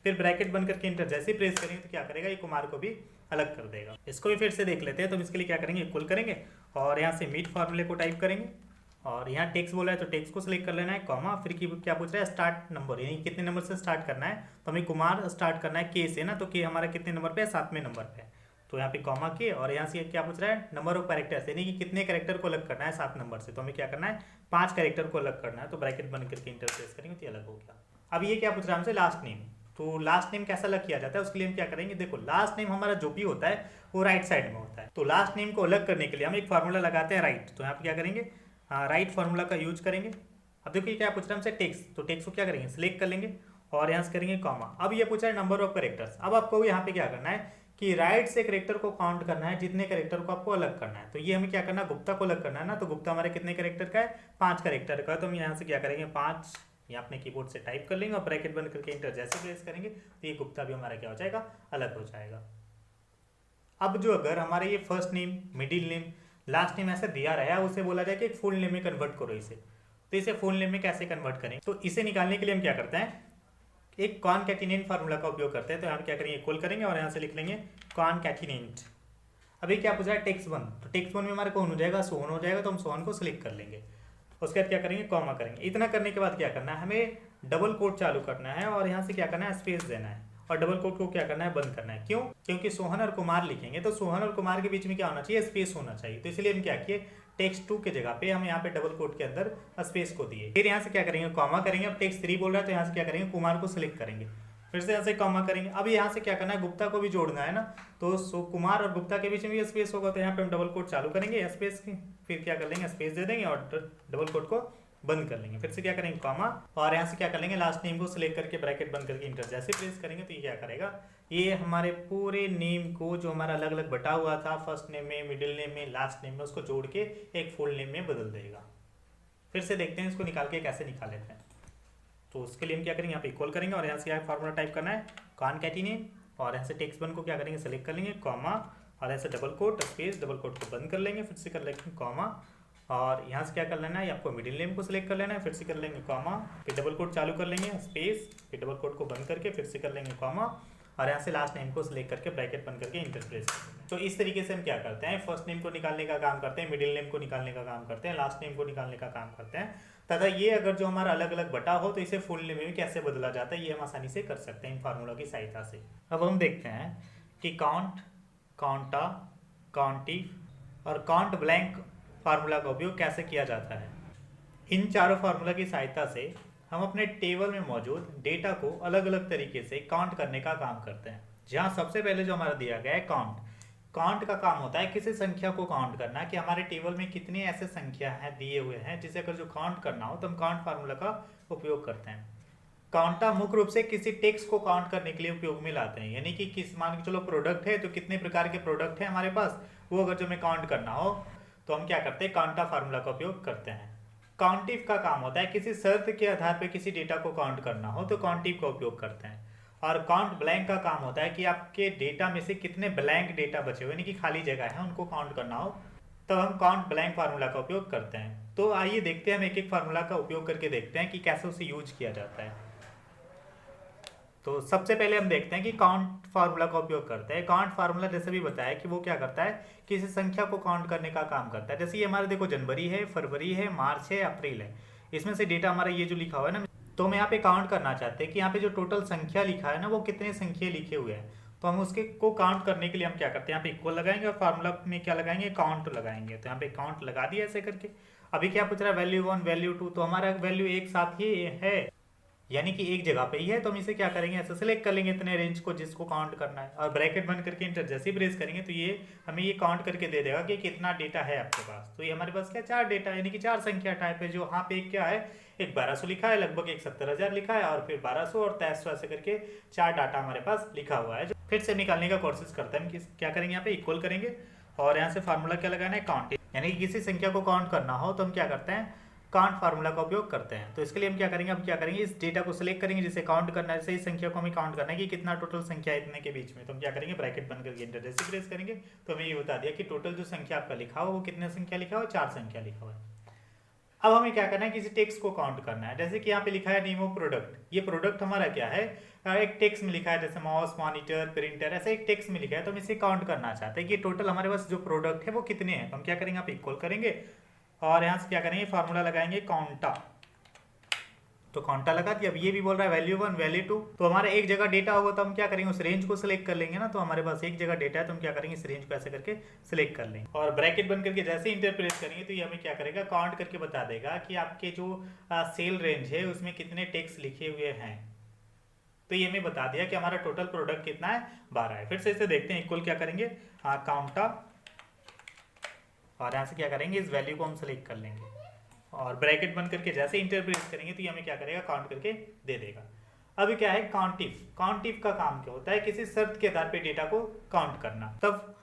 फिर ब्रैकेट बंद करके इंटर जैसे ही प्रेस करेंगे तो क्या करेगा, ये कुमार को भी अलग कर देगा। इसको भी फिर से देख लेते हैं। तो इसके लिए क्या करेंगे, इक्वल करेंगे और यहाँ से मीट फार्मूले को टाइप करेंगे और यहाँ टेक्स्ट बोला है तो टेक्स्ट को सिलेक्ट कर लेना है, कॉमा। फिर क्या पूछ रहा है, स्टार्ट नंबर, यानी कितने नंबर से स्टार्ट करना है। तो हमें कुमार स्टार्ट करना है के से ना, तो के हमारा कितने नंबर पे है, 7वें नंबर पे। तो यहाँ पे कॉमा के और यहाँ से क्या पूछ रहा है, नंबर ऑफ कैरेक्टर्स, यानी कि कितने कैरेक्टर को अलग करना है 7 नंबर से। तो हमें क्या करना है, 5 कैरेक्टर को अलग करना है। तो ब्रैकेट बंद करके इंटर प्रेस करेंगे तो ये अलग हो गया। अब ये क्या पूछ रहा है हमसे, लास्ट नेम। तो लास्ट नेम कैसा अलग किया जाता है, उसके लिए हम क्या करेंगे, देखो लास्ट नेम हमारा जो भी होता है वो राइट साइड में होता है। तो लास्ट नेम को अलग करने के लिए हम एक फार्मूला लगाते हैं राइट। तो यहाँ पे क्या करेंगे, राइट फार्मूला का यूज करेंगे। अब देखिए क्या पूछ रहा है हमसे, टेक्स्ट, तो टेक्स्ट को क्या करेंगे, सिलेक्ट कर लेंगे और यहाँ से करेंगे कॉमा। अब ये पूछ रहा है नंबर ऑफ कैरेक्टर्स। अब आपको यहाँ पे क्या करना है कि राइट से करेक्टर को काउंट करना है, जितने करेक्टर को आपको अलग करना है। तो ये हमें क्या करना है, गुप्ता को अलग करना है ना। तो गुप्ता हमारे कितने करेक्टर का है, 5 करेक्टर का है। तो हम यहाँ से क्या करेंगे, 5 या अपने कीबोर्ड से टाइप कर लेंगे और ब्रैकेट बंद करके इंटर जैसे प्रेस करेंगे तो ये गुप्ता भी हमारा क्या हो जाएगा, अलग हो जाएगा। अब जो अगर हमारे ये first name, middle name, last name ऐसे दिया रहा है, उसे बोला जाए कि एक फुल नेम में कन्वर्ट करो इसे। तो इसे फुल नेम में कैसे कन्वर्ट करें, तो इसे निकालने के लिए हम क्या करते हैं, एक कॉनकैटिनेंट फार्मूला का उपयोग करते हैं। तो यहाँ क्या करेंगे, इक्वल करेंगे और यहाँ से लिख लेंगे कॉनकैटिनेंट। अभी क्या पूछा है, टेक्स्ट वन, तो टेक्स्ट वन में हमारा कौन हो जाएगा, सोहन हो जाएगा। तो हम सोहन को सिलेक्ट कर लेंगे। उसके बाद क्या करेंगे, कॉमा करेंगे। इतना करने के बाद क्या करना है, हमें डबल कोट चालू करना है और यहाँ से क्या करना है, स्पेस देना है और डबल कोट को क्या करना है, बंद करना है। क्यों, क्योंकि सोहन और कुमार लिखेंगे तो सोहन और कुमार के बीच में क्या होना चाहिए, स्पेस होना चाहिए। तो इसलिए हम क्या किए, टेक्स्ट 2 के जगह पे हम यहाँ पे डबल कोट के अंदर स्पेस को दिए। फिर यहाँ से क्या करेंगे, कॉमा करेंगे। अब टेक्स्ट 3 बोल रहा है तो यहाँ से क्या करेंगे, कुमार को सिलेक्ट करेंगे। फिर से यहाँ से कॉमा करेंगे। अब यहाँ से क्या करना है, गुप्ता को भी जोड़ना है ना। तो कुमार और गुप्ता के बीच में भी स्पेस होगा, तो यहाँ पे हम डबल कोट चालू करेंगे स्पेस की, फिर क्या कर लेंगे, स्पेस दे देंगे और डबल कोट को बंद कर लेंगे। फिर से क्या करेंगे, कॉमा, और यहाँ से क्या कर लेंगे, लास्ट नेम को सिलेक्ट करके ब्रैकेट बंद करके इंटर जैसे प्रेस करेंगे तो ये क्या करेगा, ये हमारे पूरे नेम को जो हमारा अलग अलग बटा हुआ था, फर्स्ट नेम में, मिडिल नेम में, लास्ट नेम में, उसको जोड़ के एक फुल नेम में बदल देगा। फिर से देखते हैं इसको निकाल के कैसे निकाल लेते हैं। तो उसके लिए हम क्या करेंगे, यहाँ पे इक्वल करेंगे और यहाँ से फार्मूला टाइप करना है कॉनकैटिनेट, और यहाँ से टेक्स्ट वन को क्या करेंगे, सेलेक्ट कर लेंगे, कॉमा, और ऐसे double quote space, double quote को बंद कर लेंगे। फिर से कर लेंगे कॉमा, और यहाँ से क्या कर लेना है, आपको मिडिल नेम को सिलेक्ट कर लेना है। फिर से कर लेंगे कॉमा, फिर डबल कोट चालू कर लेंगे स्पेस, फिर डबल कोट को बंद करके फिर से कर लेंगे कॉमा, और यहाँ से लास्ट नेम को सिलेक्ट करके ब्रैकेट बंद करके इंटर प्रेस कर देंगे। तो इस तरीके से हम क्या करते हैं, फर्स्ट नेम को निकालने का काम करते हैं, मिडिल नेम को निकालने का काम करते हैं, लास्ट नेम को निकालने का काम करते हैं, तथा ये अगर जो हमारा अलग अलग बटा हो तो इसे फुल नेम में कैसे बदला जाता है, ये हम आसानी से कर सकते हैं इन फार्मूला की सहायता से। अब हम देखते हैं कि काउंट, काउंटा, काउंटिव और काउंट ब्लैंक फार्मूला का उपयोग कैसे किया जाता है। इन चारों फार्मूला की सहायता से हम अपने टेबल में मौजूद डेटा को अलग अलग तरीके से काउंट करने का काम करते हैं। जहाँ सबसे पहले जो हमारा दिया गया है काउंट, काउंट का काम होता है किसी संख्या को काउंट करना, कि हमारे टेबल में कितने ऐसे संख्या हैं दिए हुए हैं जिसे अगर जो काउंट करना हो तो हम काउंट फार्मूला का उपयोग करते हैं। काउंटा मुख्य रूप से किसी टेक्स्ट को काउंट करने के लिए उपयोग में लाते हैं, यानी कि किस, मान के चलो प्रोडक्ट है तो कितने प्रकार के प्रोडक्ट है हमारे पास, वो अगर जो हमें काउंट करना हो तो हम क्या करते हैं, काउंटा फार्मूला का उपयोग करते हैं। काउंटिव का काम होता है किसी शर्त के आधार पर किसी डेटा को काउंट करना हो तो काउंटिव का उपयोग करते हैं। और काउंट ब्लैंक का काम होता है कि आपके डेटा में से कितने ब्लैंक डेटा बचे हुए, यानी कि खाली जगह है, उनको काउंट करना हो तब हम काउंट ब्लैंक फार्मूला का उपयोग करते हैं। तो आइए देखते हैं, हम एक एक फार्मूला का उपयोग करके देखते हैं कि कैसे उसे यूज किया जाता है। तो सबसे पहले हम देखते हैं कि काउंट फार्मूला का उपयोग करते हैं। काउंट फार्मूला जैसे भी बताया कि वो क्या करता है, किसी संख्या को काउंट करने का काम करता है। जैसे ये हमारे देखो जनवरी है, फरवरी है, मार्च है, अप्रैल है, इसमें से डेटा हमारा ये जो लिखा हुआ है ना, तो हम यहाँ पे काउंट करना चाहते हैं कि यहाँ पे जो टोटल संख्या लिखा है ना, वो कितने संख्या लिखे हुए हैं। तो हम उसके को काउंट करने के लिए हम क्या करते हैं, यहाँ पे इक्वल लगाएंगे और फार्मूला में क्या लगाएंगे, काउंट लगाएंगे। तो यहाँ पे काउंट लगा दिया ऐसे करके। अभी क्या पूछ रहा है, वैल्यू 1, वैल्यू 2, तो हमारा वैल्यू एक साथ ही है, यानी कि एक जगह पे ही है। तो हम इसे क्या करेंगे, ऐसे सेलेक्ट कर लेंगे इतने रेंज को जिसको काउंट करना है, और ब्रैकेट बंद करके इंटर जैसे ही प्रेस करेंगे तो ये हमें ये काउंट करके दे देगा कि कितना डेटा है आपके पास। तो ये हमारे पास क्या, 4 डेटा, यानी कि 4 संख्या टाइप है। जो यहाँ पे क्या है, एक 1200 लिखा है, लगभग एक 70,000 लिखा है, और फिर 1200 और 2300 ऐसे करके 4 डाटा हमारे पास लिखा हुआ है। फिर से निकालने का कोशिश करते हैं, हम क्या करेंगे, यहाँ पे इक्वल करेंगे और यहाँ से फार्मूला क्या लगाना है, काउंट, यानी कि किसी संख्या को काउंट करना हो तो हम क्या करते हैं, काउंट फार्मूला का उपयोग करते हैं। तो इसके लिए हम क्या करेंगे, अब क्या करेंगे, इस डेटा को सिलेक्ट करेंगे जिसे काउंट करना है, जैसे इस संख्या को हमें काउंट करना है कि कितना टोटल संख्या है इतने के बीच में। तो हम क्या करेंगे, ब्रैकेट बंद करके इंटर जैसे प्रेस करेंगे तो हमें ये बता दिया कि टोटल जो संख्या आपका लिखा हो वो कितने संख्या लिखा हो, 4 संख्या लिखा हुआ है। अब हमें क्या करना है, किसी टेक्स्ट को काउंट करना है। जैसे कि यहाँ पे लिखा है नेम ऑफ प्रोडक्ट, ये प्रोडक्ट हमारा क्या है, एक टेक्स्ट में लिखा है, जैसे माउस, मॉनिटर, प्रिंटर, ऐसे एक टेक्स्ट में लिखा है। तो हम इसे काउंट करना चाहते हैं कि टोटल हमारे पास जो प्रोडक्ट है वो कितने हैं। तो हम क्या करेंगे, आप इक्वल करेंगे और यहाँ से क्या करेंगे, फार्मूला लगाएंगे काउंटा। तो काउंटा लगा दिया। अब ये भी बोल रहा है वैल्यू 1, वैल्यू 2, तो हमारा एक जगह डेटा होगा तो हम क्या करेंगे, उस रेंज को सिलेक्ट कर लेंगे ना। तो हमारे पास एक जगह डेटा है तो हम क्या करेंगे, इस रेंज को ऐसे करके सिलेक्ट कर लेंगे और ब्रैकेट बंद करके जैसे इंटर प्रेस करेंगे तो ये हमें क्या करेगा, काउंट करके बता देगा कि आपके जो सेल रेंज है उसमें कितने टेक्स्ट लिखे हुए हैं। तो ये हमें बता दिया कि हमारा टोटल प्रोडक्ट कितना है, 12 है। फिर से इसे देखते हैं, इक्वल क्या करेंगे, काउंटा, और यहाँ से क्या करेंगे, इस वैल्यू को हम सेलेक्ट कर लेंगे और ब्रैकेट बंद करके जैसे इंटर प्रेस करेंगे तो ये हमें क्या करेगा, काउंट करके दे देगा। अभी क्या है काउंटिफ। काउंटिफ का काम क्या होता है, किसी शर्त के आधार पे डेटा को काउंट करना, तब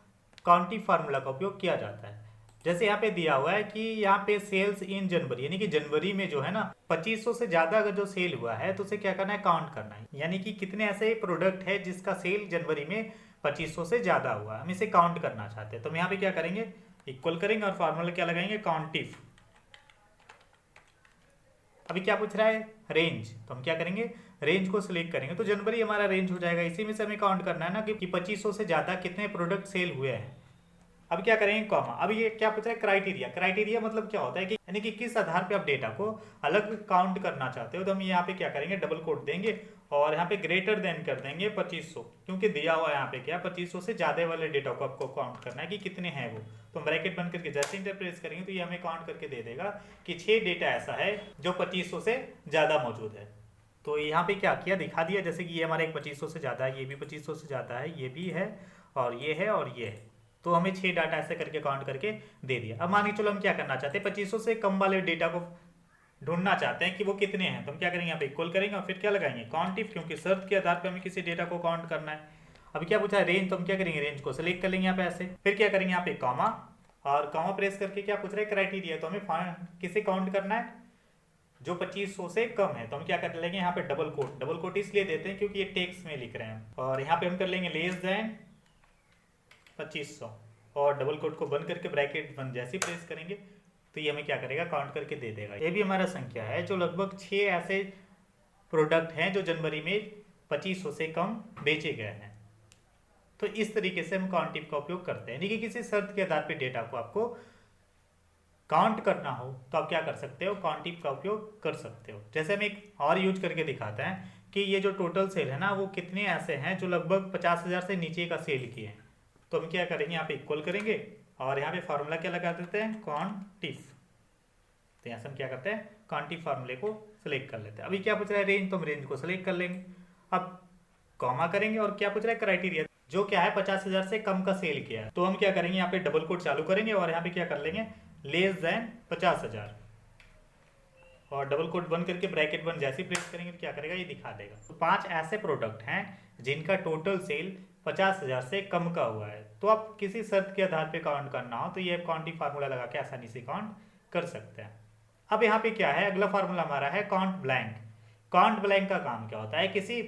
काउंटिफ फार्मूला का उपयोग किया जाता है। जैसे यहाँ पे दिया हुआ है कि यहाँ पे सेल्स इन जनवरी, यानी कि जनवरी में जो है ना 2500 से ज्यादा अगर जो सेल हुआ है तो उसे क्या करना है, काउंट करना है। यानी कि कितने ऐसे प्रोडक्ट है जिसका सेल जनवरी में 2500 से ज्यादा हुआ, हम इसे काउंट करना चाहते हैं। तो हम यहाँ पे क्या करेंगे, इक्वल करेंगे और फार्मूला क्या लगाएंगे, काउंटिफ। अभी क्या पूछ रहा है, रेंज, तो हम क्या करेंगे, रेंज को सिलेक्ट करेंगे तो जनवरी हमारा रेंज हो जाएगा। इसी में से हमें काउंट करना है ना कि 2500 से ज्यादा कितने प्रोडक्ट सेल हुए हैं। अब क्या करेंगे, कॉमा। अब ये क्या पूछ रहा है, क्राइटेरिया। क्राइटेरिया मतलब क्या होता है कि यानी कि किस आधार पे आप डेटा को अलग काउंट करना चाहते हो। तो हम यहाँ पे क्या करेंगे, डबल कोट देंगे और यहाँ पे ग्रेटर देन कर देंगे 2500, क्योंकि दिया हुआ है यहाँ पे क्या 2500 से ज्यादा वाले डेटा को आपको काउंट करना है कि कितने हैं वो। तो हम ब्रैकेट बंद करके जैसे इंटर प्रेस करेंगे तो ये हमें काउंट करके दे देगा कि 6 डेटा ऐसा है जो 2500 से ज्यादा मौजूद है। तो यहाँ पे क्या किया, दिखा दिया, जैसे कि ये हमारा एक 2500 से ज्यादा है, ये भी 2500 से ज्यादा है, ये भी है और ये है और ये है। तो हमें 6 डाटा ऐसे करके काउंट करके दे दिया। अब मान के चलो हम क्या करना चाहते हैं, 2500 से कम वाले डेटा को ढूंढना चाहते हैं कि वो कितने हैं। तो हम क्या करेंगे, यहाँ पे इक्वल करेंगे और फिर क्या लगाएंगे, काउंटिफ, क्योंकि शर्त के आधार पर हमें किसी डेटा को काउंट करना है। अभी क्या पूछा है, रेंज, तो हम क्या करेंगे, रेंज को सिलेक्ट कर लेंगे यहाँ पे ऐसे। फिर क्या करेंगे, यहाँ पे कॉमा, और कॉमा प्रेस करके क्या पूछ रहा है, क्राइटेरिया। तो हमें किसे काउंट करना है, जो 2500 से कम है। तो हम क्या कर लेंगे, यहाँ पे डबल कोट। डबल कोट इसलिए देते हैं क्योंकि ये टेक्स्ट में लिख रहे हैं। और यहाँ पे हम कर लेंगे लेस देन 2500 और डबल कोट को बंद करके ब्रैकेट बंद जैसे प्रेस करेंगे तो ये हमें क्या करेगा, काउंट करके दे देगा। ये भी हमारा संख्या है जो लगभग 6 ऐसे प्रोडक्ट हैं जो जनवरी में 2500 से कम बेचे गए हैं। तो इस तरीके से हम काउंटिफ का उपयोग करते हैं, यानी कि किसी शर्त के आधार पर डेटा को आपको काउंट करना हो तो आप क्या कर सकते हो, काउंटिफ का उपयोग कर सकते हो। जैसे हम एक और यूज करके दिखाते हैं कि ये जो टोटल सेल है ना वो कितने ऐसे हैं जो लगभग 50,000 से नीचे का सेल किए हैं। तो हम क्या करेंगे, यहाँ पे इक्वल करेंगे और यहाँ पे फार्मूला क्या लगा देते हैं, काउंटिफ। तो यहाँ से हम क्या करते हैं, काउंटिफ फार्मूले को सिलेक्ट कर लेते हैं। अभी क्या पूछ रहा है, रेंज, तो हम रेंज को सिलेक्ट कर लेंगे। अब कॉमा करेंगे और क्या पूछ रहा है, क्राइटेरिया, जो क्या है 50,000 से कम का सेल किया है। तो हम क्या करेंगे, यहाँ पे डबल कोट चालू करेंगे और यहाँ पे क्या कर लेंगे, लेस देन 50,000 और डबल कोट बंद करके ब्रैकेट बंद जैसे प्रेस करेंगे तो क्या करेगा, ये दिखा देगा। तो 5 ऐसे प्रोडक्ट हैं जिनका टोटल सेल 50,000 से कम का हुआ है। तो आप किसी शर्त के आधार पे काउंट करना हो तो ये काउंटिंग फार्मूला लगा के आसानी से काउंट कर सकते हैं। अब यहाँ पे क्या है, अगला फार्मूला हमारा है काउंट ब्लैंक। काउंट ब्लैंक का काम क्या होता है, किसी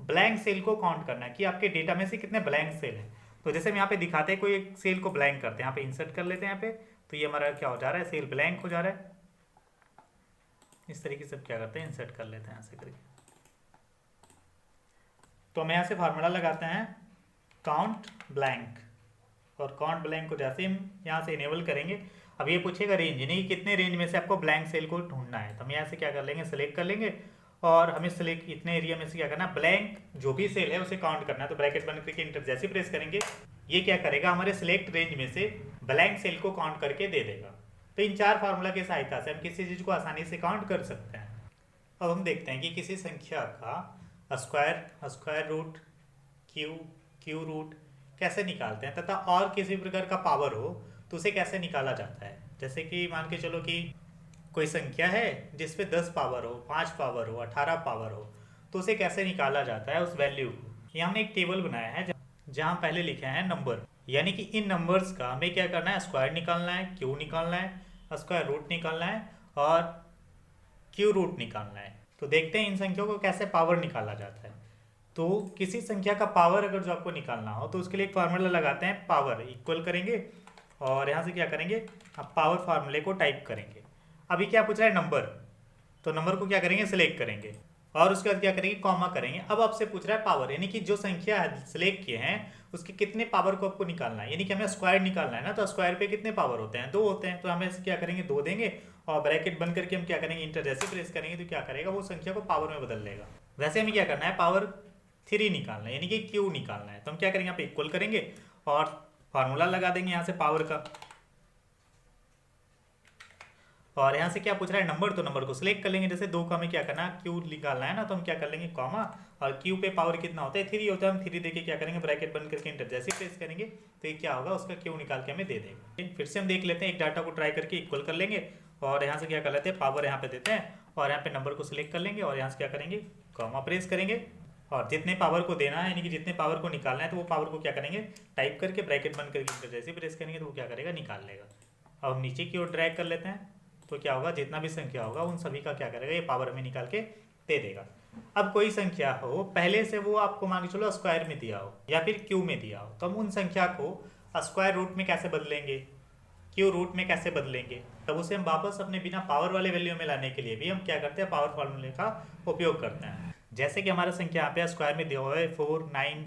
ब्लैंक सेल को काउंट करना है कि आपके डेटा में से कितने ब्लैंक सेल हैं। तो जैसे हम यहाँ पे दिखाते हैं, कोई एक सेल को ब्लैंक करते हैं, यहाँ पे इंसर्ट कर लेते हैं यहाँ पे, तो ये हमारा क्या हो जा रहा है, सेल ब्लैंक हो जा रहा है। इस तरीके से क्या करते हैं, इंसर्ट कर लेते हैं ऐसे करके। तो हम यहाँ से फार्मूला लगाते हैं काउंट ब्लैंक, और काउंट ब्लैंक को जैसे हम यहाँ से इनेबल करेंगे, अब ये पूछेगा रेंज, यानी कि कितने रेंज में से आपको ब्लैंक सेल को ढूंढना है। तो हम यहाँ से क्या कर लेंगे, सिलेक्ट कर लेंगे और हमें सिलेक्ट इतने एरिया में से क्या करना है, ब्लैंक जो भी सेल है उसे काउंट करना है। तो ब्रैकेट बंद करके इंटर जैसे प्रेस करेंगे, ये क्या करेगा, हमारे सिलेक्ट रेंज में से ब्लैंक सेल को काउंट करके दे देगा। तो इन 4 फार्मूला की सहायता से हम किसी चीज को आसानी से काउंट कर सकते हैं। अब हम देखते हैं कि किसी संख्या का स्क्वायर रूट, क्यू रूट कैसे निकालते हैं, तथा और किसी प्रकार का पावर हो तो उसे कैसे निकाला जाता है। जैसे कि मान के चलो कि कोई संख्या है जिसपे 10 पावर हो, 5 पावर हो, 18 पावर हो, तो उसे कैसे निकाला जाता है उस वैल्यू को। यहाँ हमने एक टेबल बनाया है जहाँ पहले लिखे हैं नंबर, यानी कि इन नंबर्स का हमें क्या करना है, स्क्वायर निकालना है, क्यू निकालना है, स्क्वायर रूट निकालना है और क्यू रूट निकालना है। तो देखते हैं इन संख्याओं को कैसे पावर निकाला जाता है। तो किसी संख्या का पावर अगर जो आपको निकालना हो तो उसके लिए एक फार्मूला लगाते हैं, पावर, इक्वल करेंगे और यहाँ से क्या करेंगे, आप पावर फार्मूले को टाइप करेंगे। अभी क्या पूछ रहा है, नंबर, तो नंबर को क्या करेंगे, सिलेक्ट करेंगे और उसके बाद क्या करेंगे, कॉमा करेंगे। अब आपसे पूछ रहा है पावर, यानी कि जो संख्या सिलेक्ट किए हैं उसके कितने पावर को आपको निकालना है, यानी कि हमें स्क्वायर निकालना है ना, तो स्क्वायर पे कितने पावर होते हैं, 2 होते हैं। तो हमें क्या करेंगे, 2 देंगे और ब्रैकेट बंद करके हम क्या करेंगे, इंटर जैसे प्रेस करेंगे तो क्या करेगा, वो संख्या को पावर में बदल लेगा। वैसे हमें क्या करना है, पावर 3 निकालना है, यानी कि क्यू निकालना है। तो हम क्या करेंगे, यहाँ पे इक्वल करेंगे और फार्मूला लगा देंगे यहाँ से पावर का, और यहाँ से क्या पूछ रहा है, नंबर, तो नंबर को सिलेक्ट कर लेंगे। जैसे 2 का हमें क्या करना है, क्यू निकालना है ना, तो हम क्या कर लेंगे, कॉमा, और क्यू पे पावर कितना होता है, 3 होता है। हम 3 देके क्या करेंगे, ब्रैकेट बंद करके इंटर जैसे प्रेस करेंगे तो ये क्या होगा, उसका क्यू निकाल के हमें दे देगा। फिर से हम देख लेते हैं, एक डाटा को ट्राई करके इक्वल कर लेंगे और यहाँ से क्या कर लेते हैं, पावर यहाँ पे देते हैं और यहाँ पे नंबर को सिलेक्ट कर लेंगे और यहाँ से क्या करेंगे, कॉमा प्रेस करेंगे और जितने पावर को देना है यानी कि जितने पावर को निकालना है तो वो पावर को क्या करेंगे टाइप करके ब्रैकेट बंद करके जैसे प्रेस करेंगे तो वो क्या करेगा निकाल लेगा। अब हम नीचे की ओर ड्रैग कर लेते हैं तो क्या होगा जितना भी संख्या होगा उन सभी का क्या करेगा ये पावर हमें निकाल के दे देगा। अब कोई संख्या हो पहले से वो आपको मान के चलो स्क्वायर में दिया हो या फिर क्यू में दिया हो तो हम उन संख्या को स्क्वायर रूट में कैसे बदलेंगे, क्यू रूट में कैसे बदलेंगे, तब उसे हम वापस अपने बिना पावर वाले वैल्यू में लाने के लिए भी हम क्या करते हैं पावर फॉर्मूले का उपयोग करते हैं। जैसे कि हमारा संख्या यहाँ पे स्क्वायर में दिया हुआ है 4, 9,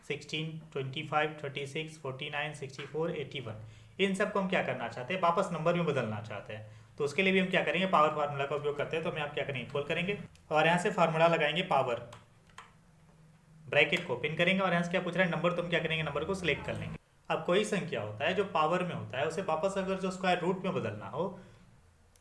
16, 25, 36, 49, 64, 81, इन सबको हम क्या करना चाहते हैं वापस नंबर में बदलना चाहते हैं तो उसके लिए भी हम क्या करेंगे पावर फार्मूला का उपयोग करते हैं। तो हम आप क्या करेंगे इक्वल करेंगे और यहाँ से फार्मूला लगाएंगे पावर, ब्रैकेट को ओपन करेंगे और यहाँ से क्या पूछ रहा है नंबर, तो हम क्या करेंगे नंबर को सिलेक्ट कर लेंगे। अब कोई संख्या होता है जो पावर में होता है उसे वापस अगर जो स्क्वायर रूट में बदलना हो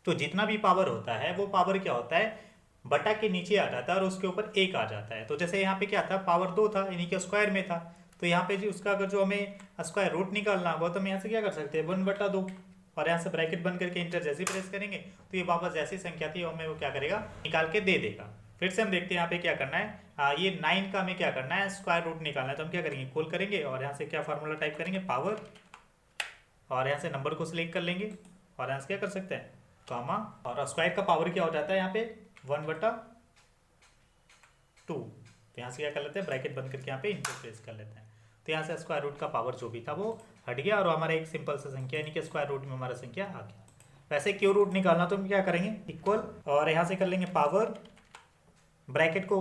तो जितना भी पावर होता है वो पावर क्या होता है बटा के नीचे आ जाता है और उसके ऊपर एक आ जाता है। तो जैसे यहाँ पे क्या था पावर 2 था यानी कि स्क्वायर में था तो यहाँ पे जो उसका अगर जो हमें स्क्वायर रूट निकालना होगा तो हम यहाँ से क्या कर सकते हैं 1/2 और यहाँ से ब्रैकेट बंद करके इंटर जैसे प्रेस करेंगे तो ये वापस जैसी संख्या थी हमें वो क्या करेगा निकाल के दे देगा। फिर से हम देखते हैं यहाँ पे क्या करना है, ये 9 का हमें क्या करना है स्क्वायर रूट निकालना है तो हम क्या करेंगे इक्वल करेंगे और यहाँ से क्या फार्मूला टाइप करेंगे पावर और यहाँ से नंबर को सिलेक्ट कर लेंगे और यहाँ से क्या कर सकते हैं कॉमा और स्क्वायर का पावर क्या हो जाता है यहाँ पे 1/2 तो यहाँ से क्या कर लेते हैं ब्रैकेट बंद करके यहाँ पे इंटर प्रेस कर लेते हैं तो यहाँ से स्क्वायर रूट का पावर जो भी था वो हट गया और हमारा एक सिंपल सा संख्या यानी कि स्क्वायर रूट में हमारा संख्या आ गया। वैसे क्यू रूट निकालना तो हम क्या करेंगे इक्वल और यहाँ से कर लेंगे पावर, ब्रैकेट को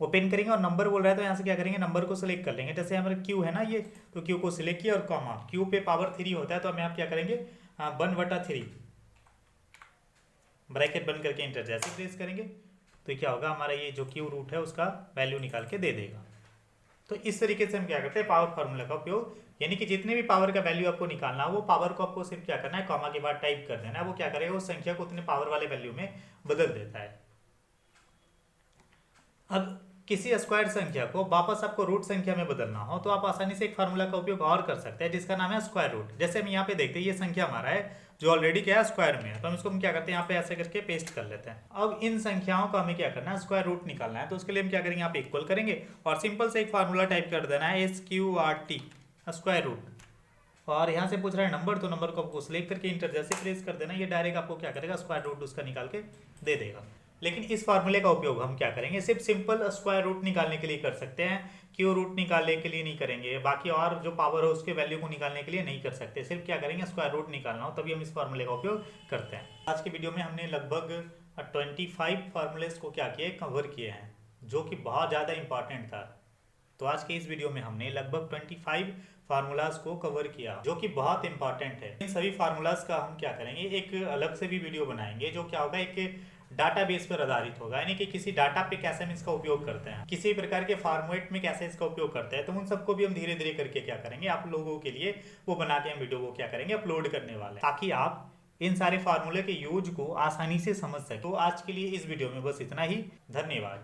ओपन करेंगे और नंबर बोल रहा है तो यहाँ से क्या करेंगे नंबर को सिलेक्ट कर लेंगे। जैसे हमारे क्यू है ना ये तो क्यू को सिलेक्ट किया और कॉमा क्यू पे पावर 3 होता है तो हम यहाँ क्या करेंगे 1/3 ब्रैकेट बंद करके इंटर जैसे प्रेस करेंगे तो क्या होगा हमारा ये जो क्यू रूट है उसका वैल्यू निकाल के दे देगा। तो इस तरीके से हम क्या करते हैं पावर फार्मूला का उपयोग, यानी कि जितने भी पावर का वैल्यू आपको निकालना हो वो पावर को आपको सिर्फ क्या करना है कॉमा के बाद टाइप कर देना है, वो क्या करेगा उस संख्या को उतने पावर वाले वैल्यू में बदल देता है। अब किसी स्क्वायर संख्या को वापस आपको रूट संख्या में बदलना हो तो आप आसानी से एक फार्मूला का उपयोग और कर सकते हैं जिसका नाम है स्क्वायर रूट। जैसे हम यहाँ पे देखते हैं ये संख्या हमारा है जो ऑलरेडी क्या है स्क्वायर में है तो हम इसको हम क्या करते हैं यहाँ पे ऐसे करके पेस्ट कर लेते हैं। अब इन संख्याओं का हमें क्या करना है स्क्वायर रूट निकालना है तो उसके लिए हम क्या करेंगे यहाँ पे इक्वल करेंगे और सिंपल से एक फार्मूला टाइप कर देना है SQRT स्क्वायर रूट और यहाँ से पूछ रहा है नंबर तो नंबर को आपको सिलेक्ट करके इंटर जैसे प्रेस कर देना, ये डायरेक्ट आपको क्या करेगा स्क्वायर रूट उसका निकाल के दे देगा। लेकिन इस फार्मूले का उपयोग हम क्या करेंगे सिर्फ सिंपल स्क्वायर रूट निकालने के लिए कर सकते हैं, क्यू रूट निकालने के लिए नहीं करेंगे, बाकी और जो पावर हो उसके वैल्यू को निकालने के लिए नहीं कर सकते। सिर्फ क्या करेंगे स्क्वायर रूट निकालना हो तभी हम इस फार्मूले का उपयोग करते हैं। आज की वीडियो में हमने लगभग 25 फार्मूलेस को क्या किए कवर किए हैं जो कि बहुत ज़्यादा इंपॉर्टेंट था। तो आज के इस वीडियो में हमने लगभग 25 फार्मूलाज को कवर किया जो कि बहुत इंपॉर्टेंट है। इन सभी फार्मूलाज का हम क्या करेंगे एक अलग से भी वीडियो बनाएंगे जो क्या होगा एक डाटाबेस पर आधारित होगा, यानी कि किसी डाटा पे कैसे हम इसका उपयोग करते हैं, किसी प्रकार के फॉर्मेट में कैसे इसका उपयोग करते हैं, तो उन सबको भी हम धीरे धीरे करके क्या करेंगे आप लोगों के लिए वो बना के हम वीडियो को क्या करेंगे अपलोड करने वाले हैं ताकि आप इन सारे फार्मूले के यूज को आसानी से समझ सकें। तो आज के लिए इस वीडियो में बस इतना ही, धन्यवाद।